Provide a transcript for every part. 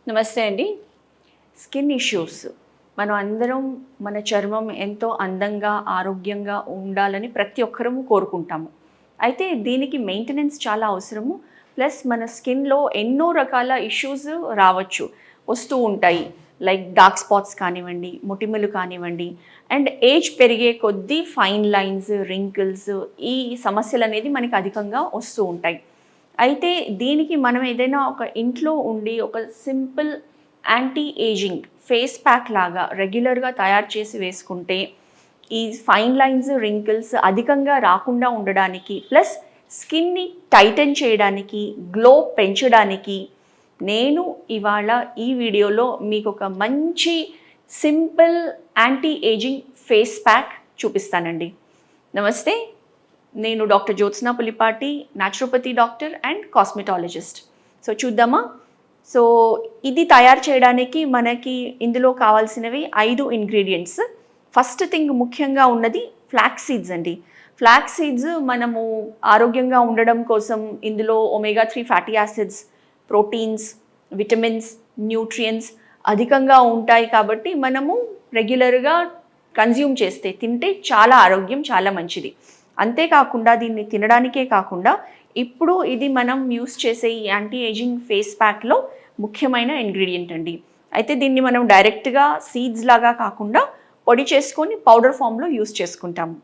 నమస్తే అండి. Skin issues మనం అందరం మన చర్మం ఎంతో అందంగా ఆరోగ్యంగా ఉండాలని ప్రతి ఒక్కరము కోరుకుంటాము. అయితే దీనికి మెయింటెనెన్స్ చాలా అవసరము. ప్లస్ మన స్కిన్లో ఎన్నో రకాల ఇష్యూస్ వస్తూ ఉంటాయి. లైక్ డార్క్ స్పాట్స్ కానివ్వండి, మొటిమలు కానివ్వండి, అండ్ ఏజ్ పెరిగే కొద్దీ ఫైన్ లైన్స్, రింకిల్స్, ఈ సమస్యలు అనేది మనకి అధికంగా వస్తూ ఉంటాయి. అయితే దీనికి మనం ఏదైనా ఒక ఇంట్లో ఉండి ఒక simple anti ageing face pack లాగా రెగ్యులర్గా తయారు చేసి వేసుకుంటే ఈ ఫైన్ లైన్స్, రింకిల్స్ అధికంగా రాకుండా ఉండడానికి, ప్లస్ స్కిన్ని టైటన్ చేయడానికి, గ్లో పెంచడానికి నేను ఇవాళ ఈ వీడియోలో మీకు ఒక మంచి simple anti ageing face pack చూపిస్తానండి. నమస్తే, నేను doctor Jyotsna Pulipati, naturopathy doctor and cosmetologist. So చూద్దామా. సో ఇది తయారు చేయడానికి మనకి ఇందులో కావాల్సినవి 5 ఇంగ్రీడియంట్స్. ఫస్ట్ థింగ్ ముఖ్యంగా ఉన్నది ఫ్లాక్స్ సీడ్స్ అండి. ఫ్లాక్స్ సీడ్స్ మనము ఆరోగ్యంగా ఉండడం కోసం ఇందులో omega three fatty acids, proteins, vitamins, nutrients అధికంగా ఉంటాయి. కాబట్టి మనము రెగ్యులర్గా కన్జ్యూమ్ చేస్తే, తింటే చాలా ఆరోగ్యం, చాలా మంచిది. అంతేకాకుండా దీన్ని తినడానికే కాకుండా ఇప్పుడు ఇది మనం యూస్ చేసే ఈ యాంటీ ఏజింగ్ ఫేస్ ప్యాక్లో ముఖ్యమైన ఇంగ్రీడియంట్ అండి. అయితే దీన్ని మనం డైరెక్ట్గా సీడ్స్ లాగా కాకుండా పొడి చేసుకొని పౌడర్ ఫామ్లో యూస్ చేసుకుంటాము.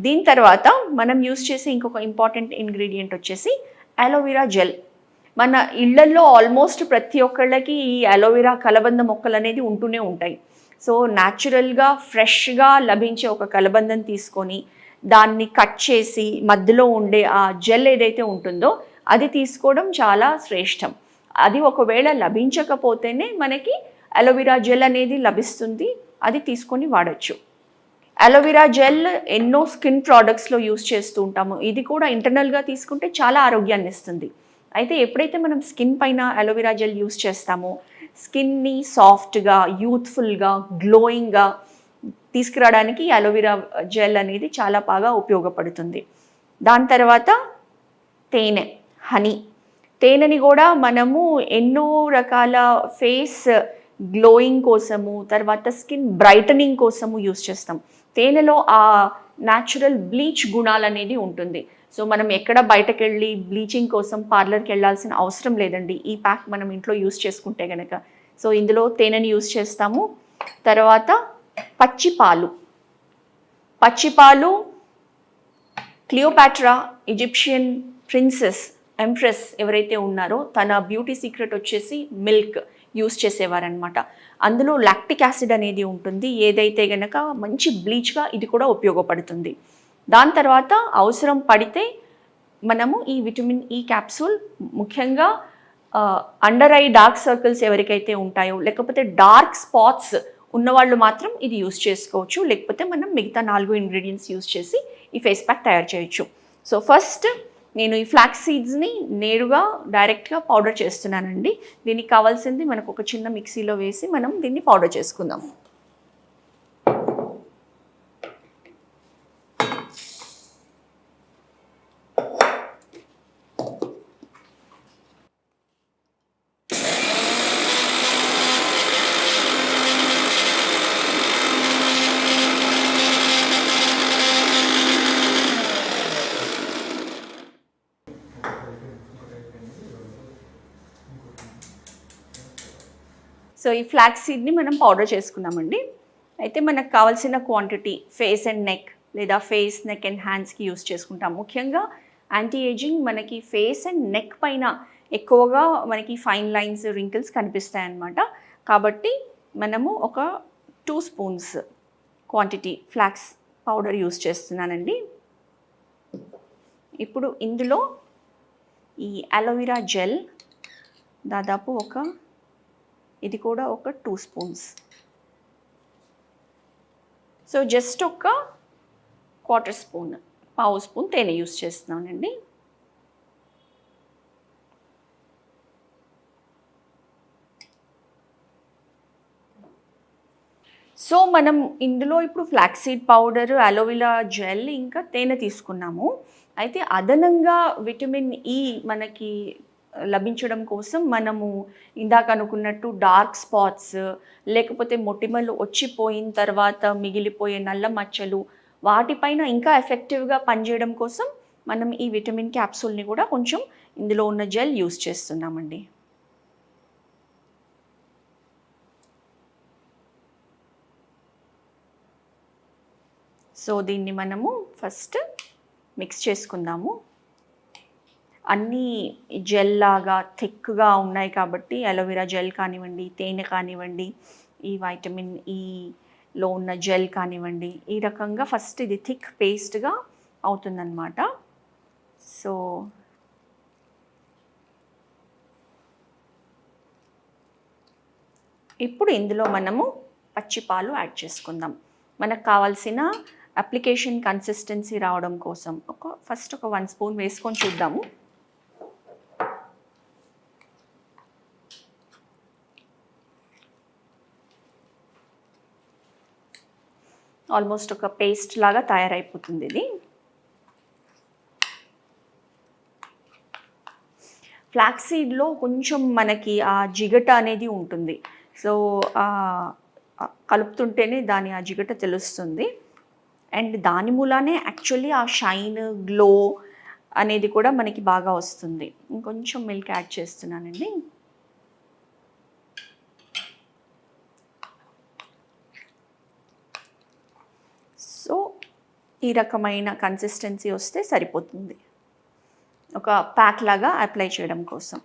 దీని తర్వాత మనం యూస్ చేసే ఇంకొక ఇంపార్టెంట్ ఇంగ్రీడియంట్ వచ్చేసి అలోవెరా జెల్. మన ఇళ్లల్లో ఆల్మోస్ట్ ప్రతి ఒక్కళ్ళకి ఈ అలోవెరా కలబంద మొక్కలు అనేది ఉంటూనే ఉంటాయి. సో న్యాచురల్గా ఫ్రెష్గా లభించే ఒక కలబందం తీసుకొని దాన్ని కట్ చేసి మధ్యలో ఉండే ఆ జెల్ ఏదైతే ఉంటుందో అది తీసుకోవడం చాలా శ్రేష్టం. అది ఒకవేళ లభించకపోతేనే మనకి అలోవెరా జెల్ అనేది లభిస్తుంది, అది తీసుకొని వాడచ్చు. అలోవెరా జెల్ ఎన్నో స్కిన్ ప్రోడక్ట్స్లో యూస్ చేస్తూ ఉంటాము. ఇది కూడా ఇంటర్నల్గా తీసుకుంటే చాలా ఆరోగ్యాన్ని ఇస్తుంది. అయితే ఎప్పుడైతే మనం స్కిన్ పైన అలోవెరా జెల్ యూస్ చేస్తామో స్కిన్ని సాఫ్ట్గా, యూత్ఫుల్గా, గ్లోయింగ్గా తీసుకురావడానికి అలోవెరా జెల్ అనేది చాలా బాగా ఉపయోగపడుతుంది. దాని తర్వాత తేనె, హనీ. తేనెని కూడా మనము ఎన్నో రకాల ఫేస్ గ్లోయింగ్ కోసము, తర్వాత స్కిన్ బ్రైటనింగ్ కోసము యూస్ చేస్తాం. తేనెలో ఆ న్యాచురల్ బ్లీచ్ గుణాలు అనేది ఉంటుంది. సో మనం ఎక్కడ బయటకు వెళ్ళి బ్లీచింగ్ కోసం పార్లర్కి వెళ్ళాల్సిన అవసరం లేదండి, ఈ ప్యాక్ మనం ఇంట్లో యూస్ చేసుకుంటే కనుక. సో ఇందులో తేనెని యూస్ చేస్తాము. తర్వాత పచ్చిపాలు. క్లియోపాట్రా, ఈజిప్షియన్ ప్రిన్సెస్, ఎంప్రెస్ ఎవరైతే ఉన్నారో తన బ్యూటీ సీక్రెట్ వచ్చేసి మిల్క్ యూస్ చేసేవారనమాట. అందులో లాక్టిక్ యాసిడ్ అనేది ఉంటుంది, ఏదైతే గనక మంచి బ్లీచ్గా ఇది కూడా ఉపయోగపడుతుంది. దాని తర్వాత అవసరం పడితే మనము ఈ విటమిన్ ఈ క్యాప్సూల్, ముఖ్యంగా అండర్ ఐ డార్క్ సర్కిల్స్ ఎవరికైతే ఉంటాయో, లేకపోతే డార్క్ స్పాట్స్ ఉన్నవాళ్ళు మాత్రం ఇది యూస్ చేసుకోవచ్చు. లేకపోతే మనం మిగతా 4 ఇంగ్రీడియంట్స్ యూస్ చేసి ఈ ఫేస్ ప్యాక్ తయారు చేయొచ్చు. సో ఫస్ట్ నేను ఈ ఫ్లాక్స్ సీడ్స్ని నేరుగా డైరెక్ట్గా పౌడర్ చేస్తున్నానండి. దీనికి కావాల్సింది మనకు ఒక చిన్న మిక్సీలో వేసి మనం దీన్ని పౌడర్ చేసుకుందాం. సో ఈ ఫ్లాక్స్ సీడ్ని మనం పౌడర్ చేసుకున్నామండి. అయితే మనకు కావాల్సిన క్వాంటిటీ ఫేస్ అండ్ నెక్, లేదా ఫేస్, నెక్ అండ్ హ్యాండ్స్కి యూస్ చేసుకుంటాం. ముఖ్యంగా యాంటీ ఏజింగ్ మనకి ఫేస్ అండ్ నెక్ పైన ఎక్కువగా మనకి ఫైన్ లైన్స్, రింకిల్స్ కనిపిస్తాయి అన్నమాట. కాబట్టి మనము ఒక 2 spoons quantity flax powder use చేస్తున్నానండి. ఇప్పుడు ఇందులో ఈ అలోవెరా జెల్ దాదాపు ఇది కూడా ఒక 2 స్పూన్స్. సో జస్ట్ ఒక 1/4 స్పూన్, పావు స్పూన్ తేనె యూస్ చేస్తున్నానండి. సో మనం ఇందులో ఇప్పుడు ఫ్లాక్సీడ్ పౌడర్, అలోవెరా జెల్, ఇంకా తేనె తీసుకున్నాము. అయితే అదనంగా విటమిన్ ఈ మనకి లభించడం కోసం మనము ఇందాక అనుకున్నట్టు డార్క్ స్పాట్స్, లేకపోతే మొటిమలు వచ్చిపోయిన తర్వాత మిగిలిపోయే నల్ల మచ్చలు, వాటిపైన ఇంకా ఎఫెక్టివ్గా పనిచేయడం కోసం మనం ఈ విటమిన్ క్యాప్సూల్ని కూడా కొంచెం ఇందులో ఉన్న జెల్ యూస్ చేస్తున్నామండి. సో దీన్ని మనము ఫస్ట్ మిక్స్ చేసుకుందాము. అన్నీ జెల్ లాగా థిక్గా ఉన్నాయి కాబట్టి అలోవెరా జెల్ కానివ్వండి, తేనె కానివ్వండి, ఈ వైటమిన్ ఈలో ఉన్న జెల్ కానివ్వండి, ఈ రకంగా ఫస్ట్ ఇది థిక్ పేస్ట్గా అవుతుందన్నమాట. సో ఇప్పుడు ఇందులో మనము పచ్చిపాలు యాడ్ చేసుకుందాం. మనకు కావాల్సిన అప్లికేషన్ కన్సిస్టెన్సీ రావడం కోసం ఫస్ట్ ఒక 1 స్పూన్ వేసుకొని చూద్దాము. ఆల్మోస్ట్ ఒక పేస్ట్ లాగా తయారైపోతుంది ఇది. ఫ్లాక్సీడ్లో కొంచెం మనకి ఆ జిగట అనేది ఉంటుంది. సో కలుపుతుంటేనే దాని ఆ జిగట తెలుస్తుంది. అండ్ దాని మూలానే యాక్చువల్లీ ఆ షైన్, గ్లో అనేది కూడా మనకి బాగా వస్తుంది. ఇంకొంచెం మిల్క్ యాడ్ చేస్తున్నానండి. సో ఈ రకమైన కన్సిస్టెన్సీ వస్తే సరిపోతుంది, ఒక ప్యాక్ లాగా అప్లై చేయడం కోసం.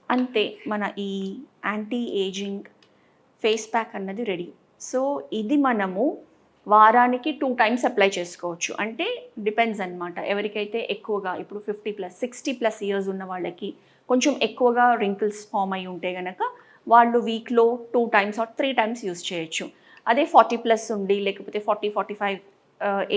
అంతే, మన ఈ యాంటీ ఏజింగ్ ఫేస్ ప్యాక్ అన్నది రెడీ. సో ఇది మనము వారానికి 2 టైమ్స్ అప్లై చేసుకోవచ్చు. అంటే డిపెండ్స్ అనమాట, ఎవరికైతే ఎక్కువగా ఇప్పుడు 50+, 60+ ఇయర్స్ ఉన్న వాళ్ళకి కొంచెం ఎక్కువగా రింకిల్స్ ఫామ్ అయి ఉంటే కనుక వాళ్ళు వీక్లో 2 టైమ్స్ ఆర్ 3 టైమ్స్ యూస్ చేయొచ్చు. అదే 40+ ఉండి, లేకపోతే 40-45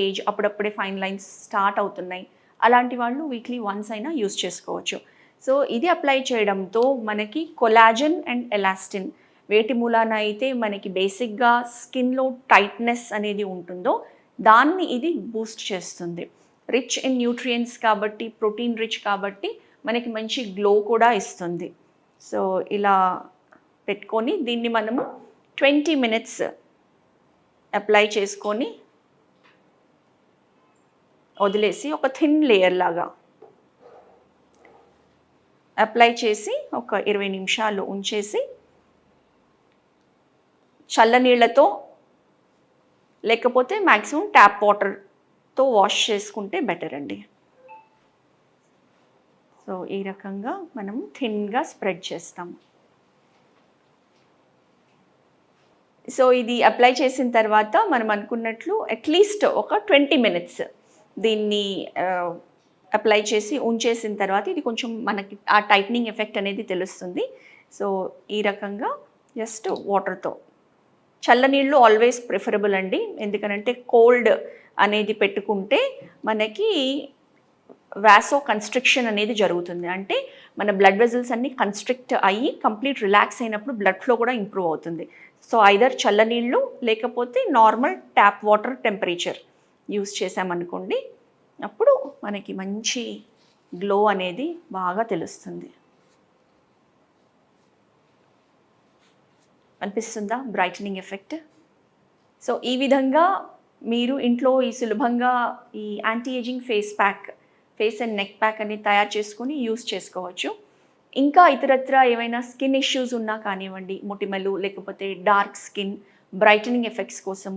ఏజ్, అప్పుడప్పుడే ఫైన్ లైన్స్ స్టార్ట్ అవుతున్నాయి, అలాంటి వాళ్ళు వీక్లీ వన్స్ అయినా యూస్ చేసుకోవచ్చు. సో ఇది అప్లై చేయడంతో మనకి కొలాజన్ అండ్ ఎలాస్టిన్, వేటి మూలాన అయితే మనకి బేసిక్గా స్కిన్లో టైట్నెస్ అనేది ఉంటుందో దాన్ని ఇది బూస్ట్ చేస్తుంది. రిచ్ ఇన్ న్యూట్రియంట్స్ కాబట్టి, ప్రోటీన్ రిచ్ కాబట్టి మనకి మంచి గ్లో కూడా ఇస్తుంది. సో ఇలా పెట్టుకొని దీన్ని మనము 20 మినిట్స్ అప్లై చేసుకొని వదిలేసి ఒక థిన్ లేయర్ లాగా అప్లై చేసి ఒక 20 నిమిషాలు ఉంచేసి చల్లనీళ్ళతో లేకపోతే మ్యాక్సిమం ట్యాప్ వాటర్తో వాష్ చేసుకుంటే బెటర్ అండి. సో ఈ రకంగా మనం థిన్గా స్ప్రెడ్ చేస్తాం. సో ఇది అప్లై చేసిన తర్వాత మనం అనుకున్నట్లు అట్లీస్ట్ ఒక 20 మినిట్స్ దీన్ని అప్లై చేసి ఉంచేసిన తర్వాత ఇది కొంచెం మనకి ఆ టైట్నింగ్ ఎఫెక్ట్ అనేది తెలుస్తుంది. సో ఈ రకంగా జస్ట్ వాటర్తో, చల్లనీళ్ళు ఆల్వేస్ ప్రిఫరబుల్ అండి. ఎందుకనంటే కోల్డ్ అనేది పెట్టుకుంటే మనకి వాసో కన్స్ట్రిక్షన్ అనేది జరుగుతుంది. అంటే మన బ్లడ్ వెజల్స్ అన్నీ కన్స్ట్రిక్ట్ అయ్యి కంప్లీట్ రిలాక్స్ అయినప్పుడు బ్లడ్ ఫ్లో కూడా ఇంప్రూవ్ అవుతుంది. సో ఐదర్ చల్లనీళ్ళు లేకపోతే normal tap water temperature use చేసామనుకోండి, అప్పుడు మనకి మంచి గ్లో అనేది బాగా తెలుస్తుంది. అనిపిస్తుందా బ్రైటనింగ్ ఎఫెక్ట్? సో ఈ విధంగా మీరు ఇంట్లో ఈ సులభంగా ఈ anti ageing face pack, face and neck pack అనేది తయారు చేసుకొని యూస్ చేసుకోవచ్చు. ఇంకా ఇతరత్ర ఏమైనా స్కిన్ ఇష్యూస్ ఉన్నా కానివ్వండి, మొటిమలు లేకపోతే డార్క్ స్కిన్ బ్రైటనింగ్ ఎఫెక్ట్స్ కోసం